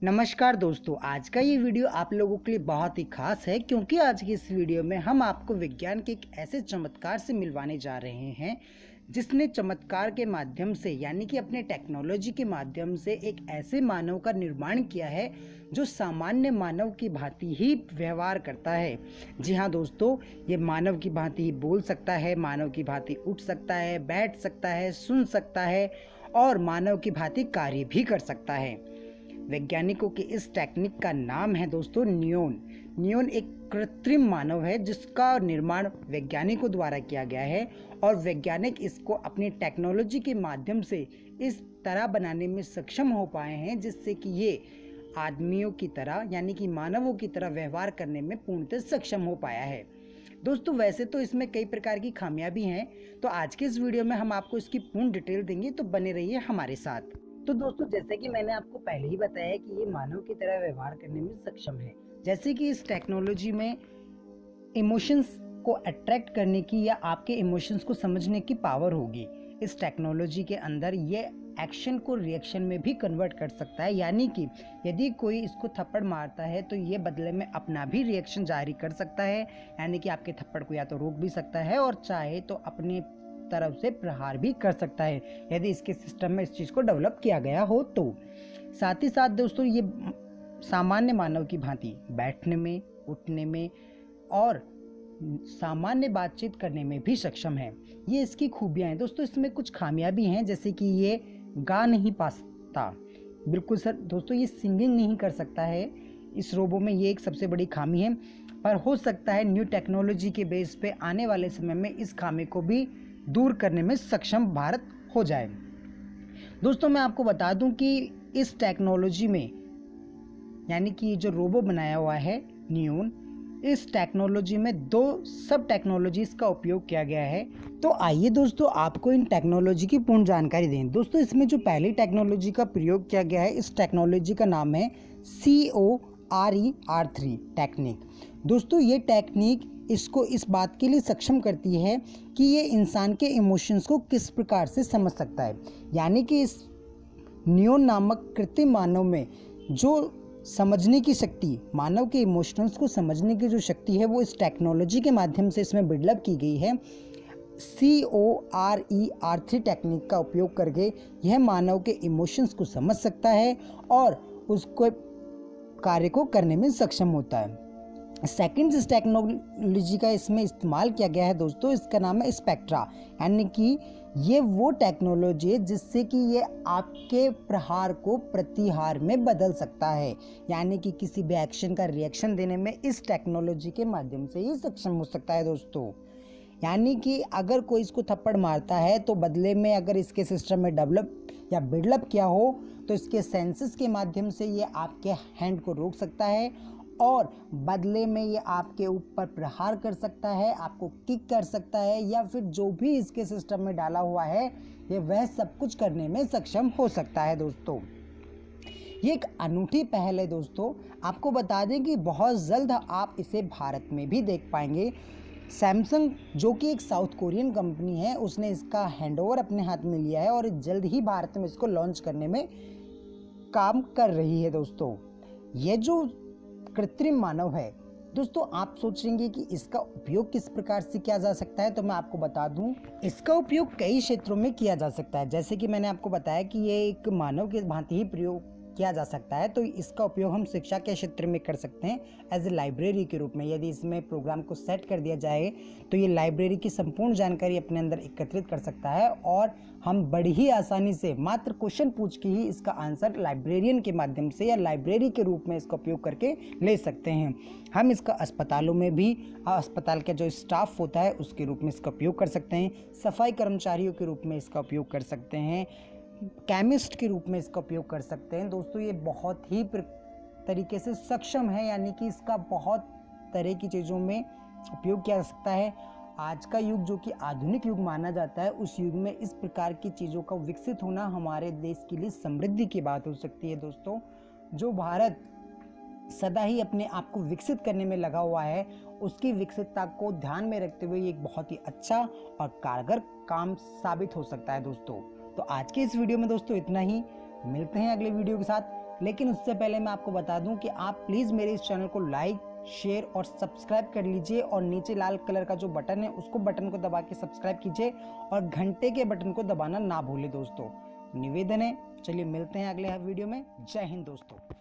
नमस्कार दोस्तों, आज का ये वीडियो आप लोगों के लिए बहुत ही खास है क्योंकि आज की इस वीडियो में हम आपको विज्ञान के एक ऐसे चमत्कार से मिलवाने जा रहे हैं जिसने चमत्कार के माध्यम से यानी कि अपने टेक्नोलॉजी के माध्यम से एक ऐसे मानव का निर्माण किया है जो सामान्य मानव की भांति ही व्यवहार करता है। जी हाँ दोस्तों, ये मानव की भांति ही बोल सकता है, मानव की भांति उठ सकता है, बैठ सकता है, सुन सकता है और मानव की भांति कार्य भी कर सकता है। वैज्ञानिकों की इस टेक्निक का नाम है दोस्तों नियोन। नियोन एक कृत्रिम मानव है जिसका निर्माण वैज्ञानिकों द्वारा किया गया है और वैज्ञानिक इसको अपनी टेक्नोलॉजी के माध्यम से इस तरह बनाने में सक्षम हो पाए हैं जिससे कि ये आदमियों की तरह यानी कि मानवों की तरह व्यवहार करने में पूर्णतः सक्षम हो पाया है। दोस्तों वैसे तो इसमें कई प्रकार की खामियां भी हैं, तो आज के इस वीडियो में हम आपको इसकी पूर्ण डिटेल देंगे, तो बने रहिए हमारे साथ। तो दोस्तों जैसे कि मैंने आपको पहले ही बताया कि ये मानव की तरह व्यवहार करने में सक्षम है। जैसे कि इस टेक्नोलॉजी में इमोशंस को अट्रैक्ट करने की या आपके इमोशंस को समझने की पावर होगी। इस टेक्नोलॉजी के अंदर ये एक्शन को रिएक्शन में भी कन्वर्ट कर सकता है, यानी कि यदि कोई इसको थप्पड़ मारता है तो ये बदले में अपना भी रिएक्शन जारी कर सकता है, यानी कि आपके थप्पड़ को या तो रोक भी सकता है और चाहे तो अपने तरफ से प्रहार भी कर सकता है यदि इसके सिस्टम में इस चीज़ को डेवलप किया गया हो तो। साथ ही साथ दोस्तों ये सामान्य मानव की भांति बैठने में, उठने में और सामान्य बातचीत करने में भी सक्षम है। ये इसकी खूबियां हैं। दोस्तों इसमें कुछ खामियां भी हैं, जैसे कि ये गा नहीं पा सकता। बिल्कुल सर दोस्तों, ये सिंगिंग नहीं कर सकता है। इस रोबो में ये एक सबसे बड़ी खामी है, पर हो सकता है न्यू टेक्नोलॉजी के बेस पे आने वाले समय में इस खामी को भी दूर करने में सक्षम भारत हो जाए। दोस्तों मैं आपको बता दूं कि इस टेक्नोलॉजी में यानी कि जो रोबो बनाया हुआ है नियोन, इस टेक्नोलॉजी में दो सब टेक्नोलॉजीज का उपयोग किया गया है। तो आइए दोस्तों आपको इन टेक्नोलॉजी की पूर्ण जानकारी दें। दोस्तों इसमें जो पहली टेक्नोलॉजी का प्रयोग किया गया है, इस टेक्नोलॉजी का नाम है CORER3 टेक्निक। दोस्तों ये टेक्निक इसको इस बात के लिए सक्षम करती है कि ये इंसान के इमोशंस को किस प्रकार से समझ सकता है, यानी कि इस नियोन नामक कृत्रिम मानव में जो समझने की शक्ति, मानव के इमोशंस को समझने की जो शक्ति है वो इस टेक्नोलॉजी के माध्यम से इसमें बिल्डअप की गई है। CORER3 टेक्निक का उपयोग करके यह मानव के इमोशंस को समझ सकता है और उसको कार्य को करने में सक्षम होता है। सेकंड जिस टेक्नोलॉजी का इसमें इस्तेमाल किया गया है दोस्तों, इसका नाम है स्पेक्ट्रा, यानी कि ये वो टेक्नोलॉजी है जिससे कि ये आपके प्रहार को प्रतिहार में बदल सकता है, यानी कि किसी भी एक्शन का रिएक्शन देने में इस टेक्नोलॉजी के माध्यम से ही सक्षम हो सकता है दोस्तों। यानी कि अगर कोई इसको थप्पड़ मारता है तो बदले में अगर इसके सिस्टम में डेवलप या बिल्डअप किया हो तो इसके सेंसेस के माध्यम से ये आपके हैंड को रोक सकता है और बदले में ये आपके ऊपर प्रहार कर सकता है, आपको किक कर सकता है, या फिर जो भी इसके सिस्टम में डाला हुआ है ये वह सब कुछ करने में सक्षम हो सकता है दोस्तों। ये एक अनूठी पहल है दोस्तों। आपको बता दें कि बहुत जल्द आप इसे भारत में भी देख पाएंगे। सैमसंग जो कि एक साउथ कोरियन कंपनी है, उसने इसका हैंडओवर अपने हाथ में लिया है और जल्द ही भारत में इसको लॉन्च करने में काम कर रही है दोस्तों। ये जो कृत्रिम मानव है दोस्तों, आप सोचेंगे कि इसका उपयोग किस प्रकार से किया जा सकता है, तो मैं आपको बता दूं इसका उपयोग कई क्षेत्रों में किया जा सकता है। जैसे कि मैंने आपको बताया कि ये एक मानव के भांति ही प्रयोग किया जा सकता है, तो इसका उपयोग हम शिक्षा के क्षेत्र में कर सकते हैं एज ए लाइब्रेरी के रूप में। यदि इसमें प्रोग्राम को सेट कर दिया जाए तो ये लाइब्रेरी की संपूर्ण जानकारी अपने अंदर एकत्रित कर सकता है और हम बड़ी ही आसानी से मात्र क्वेश्चन पूछ के ही इसका आंसर लाइब्रेरियन के माध्यम से या लाइब्रेरी के रूप में इसका उपयोग करके ले सकते हैं। हम इसका अस्पतालों में भी, अस्पताल का जो स्टाफ होता है उसके रूप में इसका उपयोग कर सकते हैं, सफाई कर्मचारियों के रूप में इसका उपयोग कर सकते हैं, केमिस्ट के रूप में इसका उपयोग कर सकते हैं। दोस्तों ये बहुत ही तरीके से सक्षम है, यानी कि इसका बहुत तरह की चीज़ों में उपयोग किया जा सकता है। आज का युग जो कि आधुनिक युग माना जाता है, उस युग में इस प्रकार की चीज़ों का विकसित होना हमारे देश के लिए समृद्धि की बात हो सकती है दोस्तों। जो भारत सदा ही अपने आप को विकसित करने में लगा हुआ है, उसकी विकसितता को ध्यान में रखते हुए एक बहुत ही अच्छा और कारगर काम साबित हो सकता है दोस्तों। तो आज के इस वीडियो में दोस्तों इतना ही। मिलते हैं अगले वीडियो के साथ। लेकिन उससे पहले मैं आपको बता दूं कि आप प्लीज़ मेरे इस चैनल को लाइक, शेयर और सब्सक्राइब कर लीजिए और नीचे लाल कलर का जो बटन है उसको बटन को दबा के सब्सक्राइब कीजिए और घंटे के बटन को दबाना ना भूलें दोस्तों। निवेदन है, चलिए मिलते हैं अगले वीडियो में। जय हिंद दोस्तों।